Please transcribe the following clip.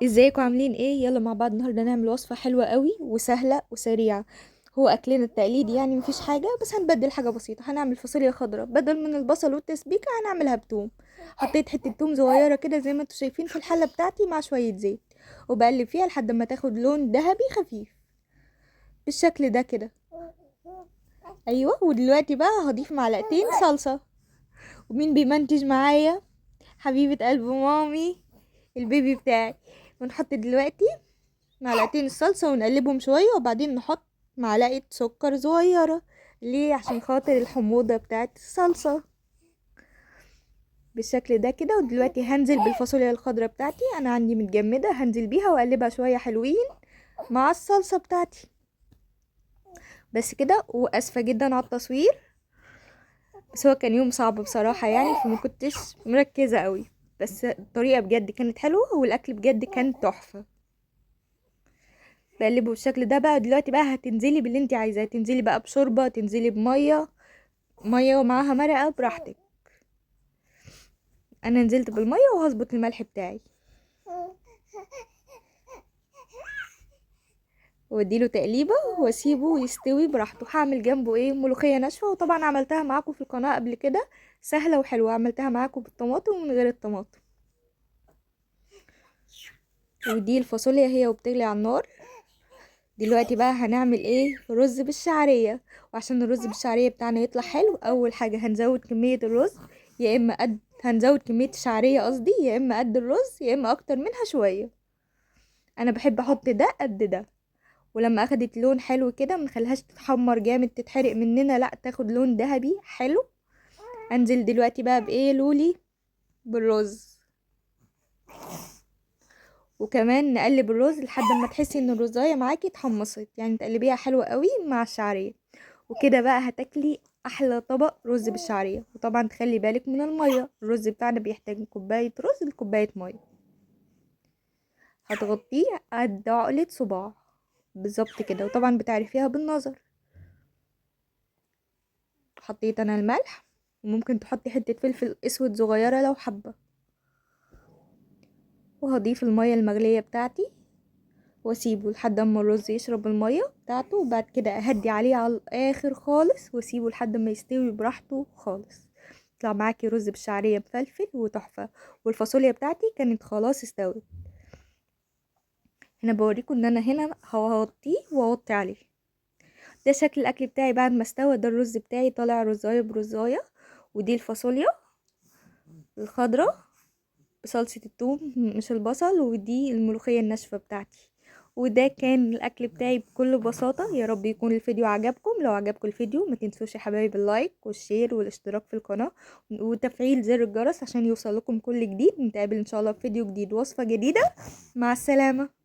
ازيكم عاملين ايه؟ يلا مع بعض النهارده نعمل وصفه حلوه قوي وسهله وسريعه. هو اكلنا التقليدي يعني مفيش حاجه، بس هنبدل حاجه بسيطه. هنعمل فاصوليا خضراء بدل من البصل والتسبيكه، هنعملها بتوم. حطيت حته توم صغيره كده زي ما انتوا شايفين في الحله بتاعتي مع شويه زيت، وبقلب فيها لحد ما تاخد لون ذهبي خفيف بالشكل ده كده. ايوه، ودلوقتي بقى هضيف معلقتين صلصه. ومين بيمنتج معايا؟ حبيبه قلب مامي، البيبي بتاعي. ونحط دلوقتي معلقتين الصلصة ونقلبهم شوية، وبعدين نحط معلقة سكر صغيرة. ليه؟ عشان خاطر الحموضة بتاعت الصلصة بالشكل ده كده. ودلوقتي هنزل بالفاصوليا الخضراء بتاعتي، انا عندي متجمدة، هنزل بيها واقلبها شوية حلوين مع الصلصة بتاعتي. بس كده، واسفة جدا على التصوير، بس هو كان يوم صعب بصراحة يعني، فما كنتش مركزة قوي. بس الطريقة بجد كانت حلوة، والاكل بجد كان تحفة. بقلبه بالشكل ده بقى. دلوقتي بقى هتنزلي باللي انت عايزاه، تنزلي بقى بشوربة، تنزلي بمية، مية ومعاها مرقة براحتك. انا نزلت بالمية وهظبط الملح بتاعي واديله تقليبة واسيبه يستوي براحته. هعمل جنبه ايه؟ ملوخية ناشفة، وطبعا عملتها معاكم في القناة قبل كده، سهلة وحلوة. عملتها معاكم بالطماطم ومن غير الطماطم. ودي الفاصوليا هي وبتغلي على النار. دلوقتي بقى هنعمل ايه؟ رز بالشعرية. وعشان الرز بالشعرية بتاعنا يطلع حلو، اول حاجة هنزود كمية الرز، يا اما قد هنزود كمية الشعرية قصدي، يا اما قد الرز يا اما اكتر منها شوية. انا بحب احط ده قد ده. ولما اخدت لون حلو كده، منخليهاش تتحمر جامد تتحرق مننا، لا تاخد لون ذهبي حلو. انزل دلوقتي بقى بايه؟ لولي، بالرز. وكمان نقلب الرز لحد ما تحسي ان الرزايه معاكي اتحمصت، يعني تقلبيها حلوة قوي مع الشعرية. وكده بقى هتاكلي احلى طبق رز بالشعرية. وطبعا تخلي بالك من المية، الرز بتاعنا بيحتاج كوباية رز لكوباية مية. هتغطيه قد عقلة صباع بالظبط كده، وطبعا بتعرفيها بالنظر. حطيت انا الملح، وممكن تحطي حتة فلفل اسود صغيرة لو حابة. وهضيف المية المغلية بتاعتي، واسيبه لحد اما الرز يشرب المية بتاعته، وبعد كده اهدي عليه على الاخر خالص، واسيبه لحد ما يستوي براحته خالص. يطلع معاكي رز بالشعرية مفلفل وتحفة. والفاصوليا بتاعتي كانت خلاص استوت. هنا بوريكم ان انا هنا هغطيه واغطي عليه. ده شكل الاكل بتاعي بعد ما استوى. ده الرز بتاعي طالع رزاية برزاية. ودي الفاصوليا الخضراء بصلصة الثوم مش البصل. ودي الملوخية الناشفة بتاعتي. وده كان الاكل بتاعي بكل بساطة. يا رب يكون الفيديو عجبكم. لو عجبكم الفيديو ما تنسوش يا حبايبي اللايك والشير والاشتراك في القناة وتفعيل زر الجرس عشان يوصل لكم كل جديد. نتقابل ان شاء الله في فيديو جديد، وصفة جديدة. مع السلامة.